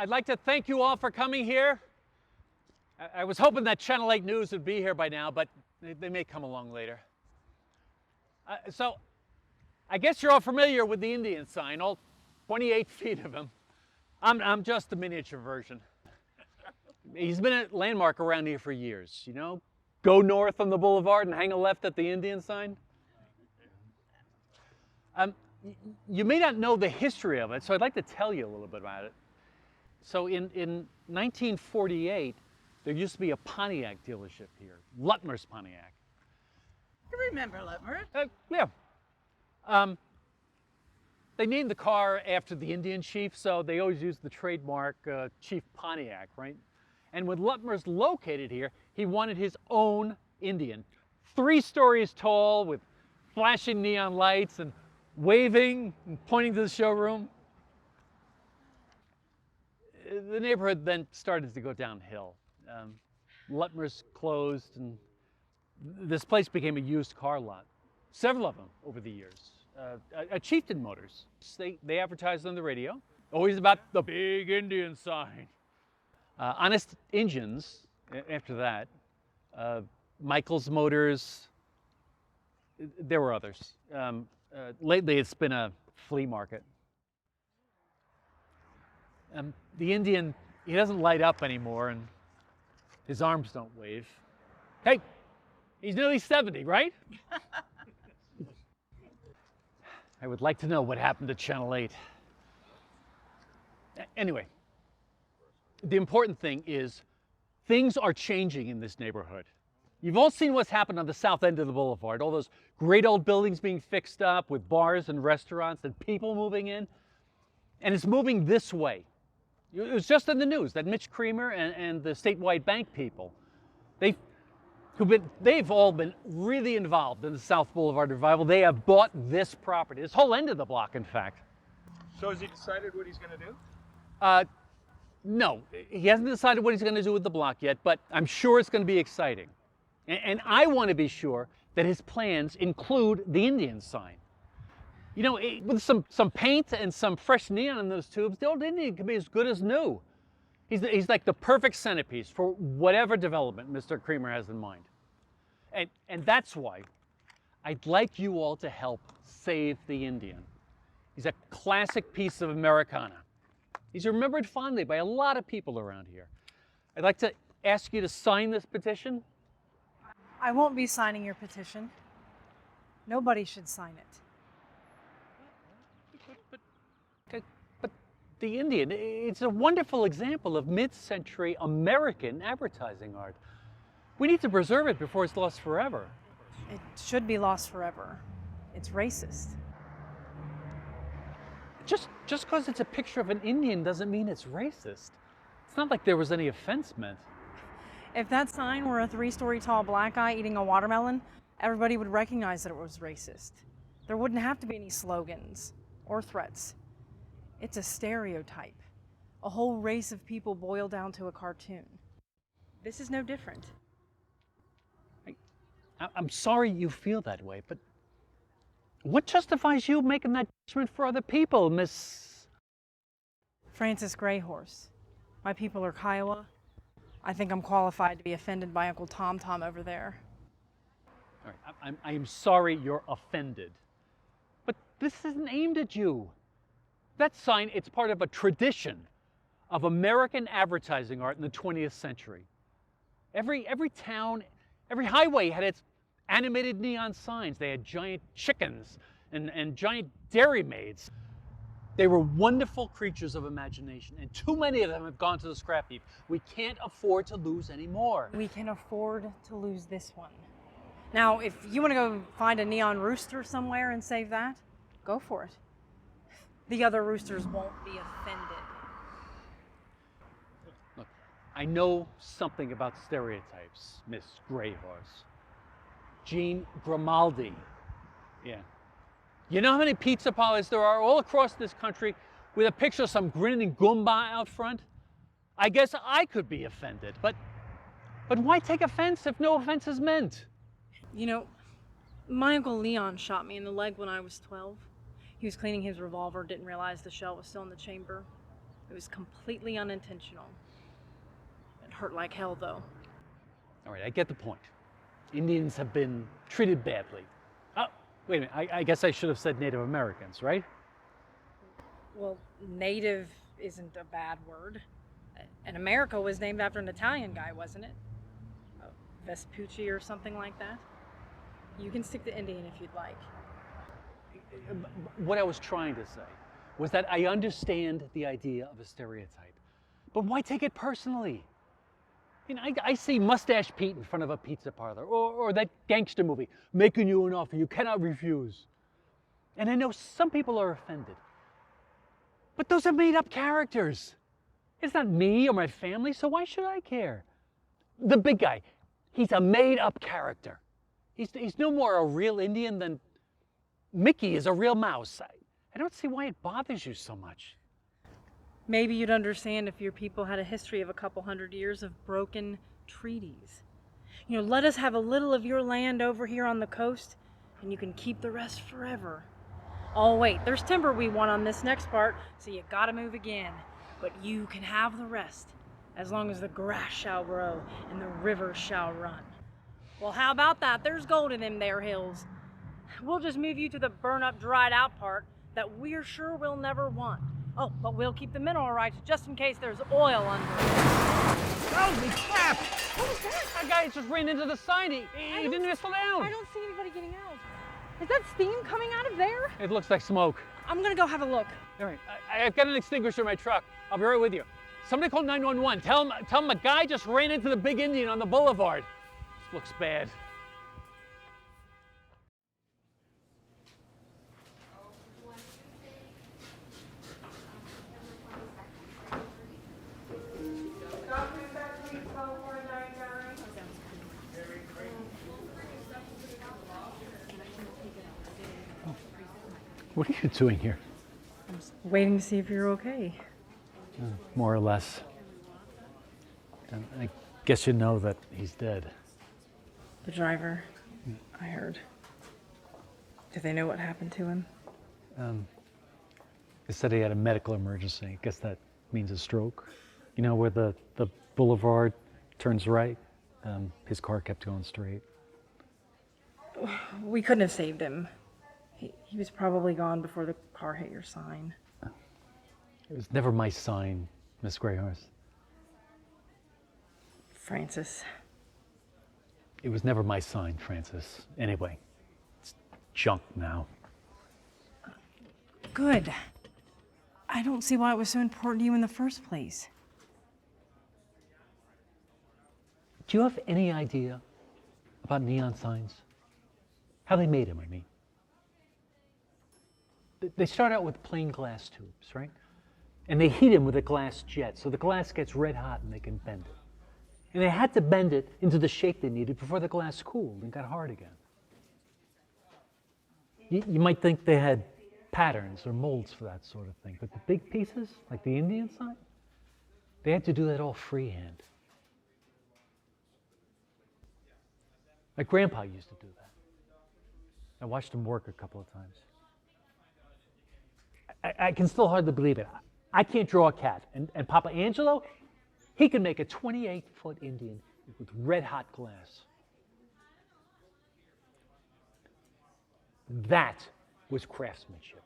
I'd like to thank you all for coming here. I was hoping that Channel 8 News would be here by now, but they may come along later. So, I guess you're all familiar with the Indian sign, all 28 feet of him. I'm just the miniature version. He's been a landmark around here for years, you know? Go north on the boulevard and hang a left at the Indian sign. You may not know the history of it, so I'd like to tell you a little bit about it. So in 1948, there used to be a Pontiac dealership here, Lutmer's Pontiac. You remember Lutmer? Yeah. They named the car after the Indian chief, so they always used the trademark Chief Pontiac, right? And when Lutmer's located here, he wanted his own Indian. 3 stories tall with flashing neon lights and waving and pointing to the showroom. The neighborhood then started to go downhill. Lutmer's closed and this place became a used car lot. Several of them over the years. Chieftain Motors. They advertised on the radio, always about the big Indian sign. Honest Injuns, after that. Michael's Motors. There were others. Lately, it's been a flea market. The Indian, he doesn't light up anymore, and his arms don't wave. Hey, he's nearly 70, right? I would like to know what happened to Channel 8. Anyway, the important thing is things are changing in this neighborhood. You've all seen what's happened on the south end of the boulevard, all those great old buildings being fixed up with bars and restaurants and people moving in. And it's moving this way. It was just in the news that Mitch Creamer and the statewide bank people, they've all been really involved in the South Boulevard revival. They have bought this property, this whole end of the block, in fact. So has he decided what he's going to do? No, he hasn't decided what he's going to do with the block yet, but I'm sure it's going to be exciting. And I want to be sure that his plans include the Indian sign. You know, with some paint and some fresh neon in those tubes, the old Indian can be as good as new. He's like the perfect centerpiece for whatever development Mr. Creamer has in mind. And that's why I'd like you all to help save the Indian. He's a classic piece of Americana. He's remembered fondly by a lot of people around here. I'd like to ask you to sign this petition. I won't be signing your petition. Nobody should sign it. But the Indian, it's a wonderful example of mid-century American advertising art. We need to preserve it before it's lost forever. It should be lost forever. It's racist. Just because it's a picture of an Indian doesn't mean it's racist. It's not like there was any offense meant. If that sign were a 3-story tall black guy eating a watermelon, everybody would recognize that it was racist. There wouldn't have to be any slogans or threats. It's a stereotype. A whole race of people boiled down to a cartoon. This is no different. I'm sorry you feel that way, but what justifies you making that judgment for other people, Miss... Francis Greyhorse. My people are Kiowa. I think I'm qualified to be offended by Uncle Tom Tom over there. All right, I am sorry you're offended, but this isn't aimed at you. That sign, it's part of a tradition of American advertising art in the 20th century. Every town, every highway had its animated neon signs. They had giant chickens and giant dairy maids. They were wonderful creatures of imagination, and too many of them have gone to the scrap heap. We can't afford to lose any more. We can afford to lose this one. Now, if you want to go find a neon rooster somewhere and save that, go for it. The other roosters won't be offended. Look, I know something about stereotypes, Miss Greyhorse. Jean Grimaldi. Yeah. You know how many pizza parlors there are all across this country with a picture of some grinning Goomba out front? I guess I could be offended, but why take offense if no offense is meant? You know, my Uncle Leon shot me in the leg when I was 12. He was cleaning his revolver, didn't realize the shell was still in the chamber. It was completely unintentional. It hurt like hell, though. All right, I get the point. Indians have been treated badly. Oh, wait a minute, I guess I should have said Native Americans, right? Well, native isn't a bad word. And America was named after an Italian guy, wasn't it? Vespucci or something like that. You can stick to Indian if you'd like. What I was trying to say was that I understand the idea of a stereotype, but why take it personally? You know, I see Mustache Pete in front of a pizza parlor, or that gangster movie, Making You an Offer You Cannot Refuse. And I know some people are offended, but those are made-up characters. It's not me or my family, so why should I care? The big guy, he's a made-up character. He's no more a real Indian than Mickey is a real mouse. I don't see why it bothers you so much. Maybe you'd understand if your people had a history of a couple hundred years of broken treaties. You know, let us have a little of your land over here on the coast, and you can keep the rest forever. Oh wait, there's timber we want on this next part, so you gotta move again. But you can have the rest, as long as the grass shall grow and the river shall run. Well, how about that? There's gold in them there hills. We'll just move you to the burn-up, dried-out part that we're sure we'll never want. Oh, but we'll keep the mineral rights just in case there's oil under it. Holy crap! What was that? That guy just ran into the sign. He didn't even slow down. I don't see anybody getting out. Is that steam coming out of there? It looks like smoke. I'm gonna go have a look. All right, I've got an extinguisher in my truck. I'll be right with you. Somebody call 911. Tell them a guy just ran into the big Indian on the boulevard. This looks bad. What are you doing here? I'm just waiting to see if you're okay. More or less. And I guess you know that he's dead. The driver, I heard. Do they know what happened to him? They said he had a medical emergency. I guess that means a stroke. You know, where the boulevard turns right? His car kept going straight. We couldn't have saved him. He was probably gone before the car hit your sign. It was never my sign, Miss Greyhorse. Francis. It was never my sign, Francis. Anyway, it's junk now. Good. I don't see why it was so important to you in the first place. Do you have any idea about neon signs? How they made them, I mean. They start out with plain glass tubes, right? And they heat them with a glass jet, so the glass gets red hot and they can bend it. And they had to bend it into the shape they needed before the glass cooled and got hard again. You might think they had patterns or molds for that sort of thing, but the big pieces, like the Indian sign, they had to do that all freehand. My grandpa used to do that. I watched him work a couple of times. I can still hardly believe it. I can't draw a cat, and Papa Angelo, he can make a 28-foot Indian with red-hot glass. That was craftsmanship.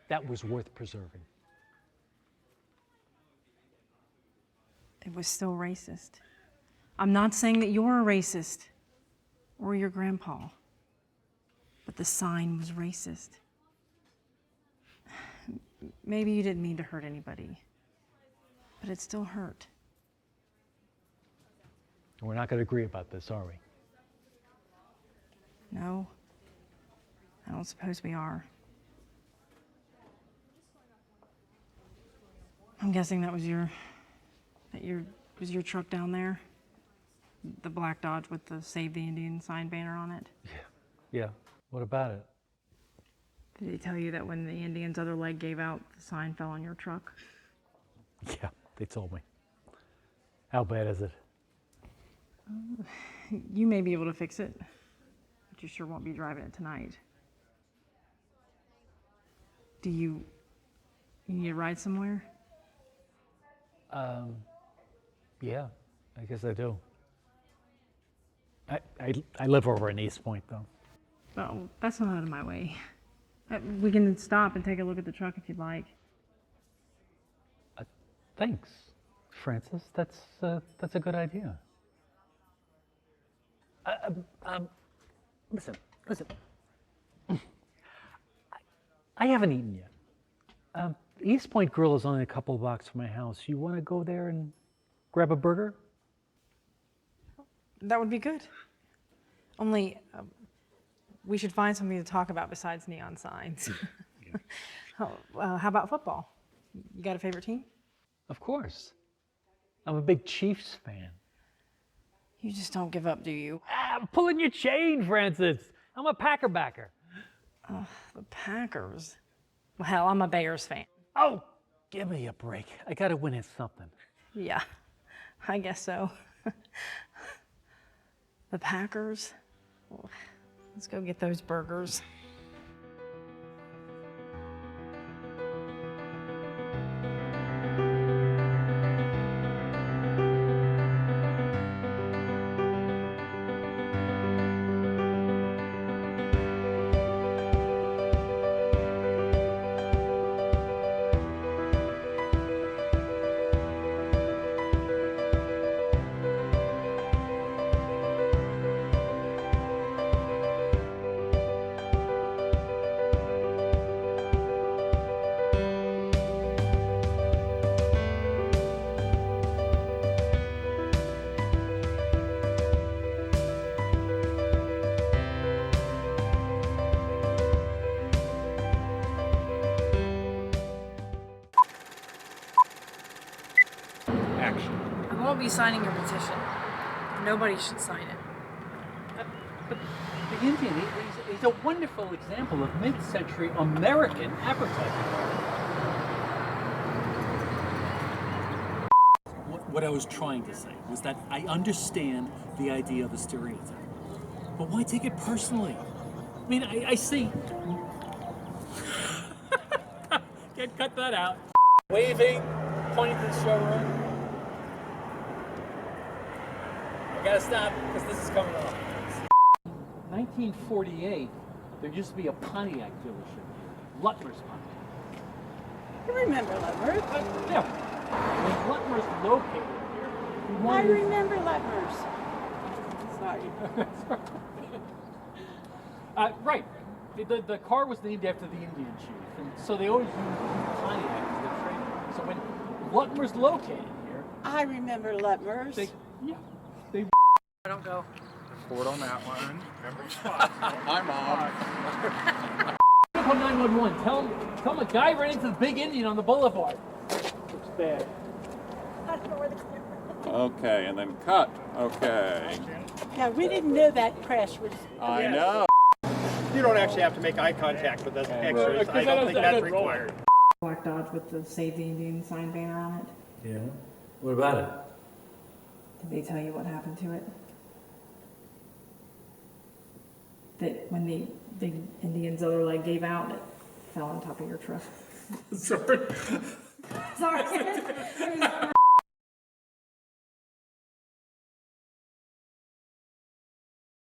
That was worth preserving. It was still racist. I'm not saying that you're a racist or your grandpa, but the sign was racist. Maybe you didn't mean to hurt anybody, but it still hurt. We're not going to agree about this, are we? No, I don't suppose we are. I'm guessing that was your truck down there? The black Dodge with the Save the Indian sign banner on it? Yeah. What about it? Did he tell you that when the Indian's other leg gave out, the sign fell on your truck? Yeah, they told me. How bad is it? You may be able to fix it, but you sure won't be driving it tonight. Do you need a ride somewhere? Yeah, I guess I do. I live over in East Point, though. Oh, that's not out of my way. We can stop and take a look at the truck if you'd like. Thanks, Francis. That's a good idea. Listen. I haven't eaten yet. East Point Grill is only a couple of blocks from my house. You want to go there and grab a burger? That would be good. Only, we should find something to talk about besides neon signs. How about football? You got a favorite team? Of course. I'm a big Chiefs fan. You just don't give up, do you? I'm pulling your chain, Francis. I'm a Packer backer. The Packers. Well, I'm a Bears fan. Oh, give me a break. I got to win at something. Yeah, I guess so. The Packers? Well, let's go get those burgers. Action. I won't be signing your petition. Nobody should sign it. But the Indian, he's a wonderful example of mid-century American advertising. What I was trying to say was that I understand the idea of a stereotype. But why take it personally? I mean, I see. Can't cut that out. Waving, pointing to the showroom. I gotta stop because this is coming off. 1948, there used to be a Pontiac dealership, Lutmer's Pontiac. You remember Leopard? Yeah. When Lutmer's located here, he I wanted remember Leopards. Sorry. right. The car was named after the Indian chief, and so they always used Pontiac as their trademark. So when Lutmer's located here, I remember Leopards. they I don't go. Report on that one. Every spot. Hi, Mom. call 911. Tell him a guy ran into the big Indian on the boulevard. Looks bad. I don't know where the camera Okay, and then cut. Okay. is. Yeah, we didn't know that crash was. I know. You don't actually have to make eye contact with us extras. I don't think that's required. Black Dodge with the Save the Indian sign banner on it. Yeah. What about it? Did they tell you what happened to it? That when the big Indian's other leg gave out, it fell on top of your truck. Sorry. Sorry.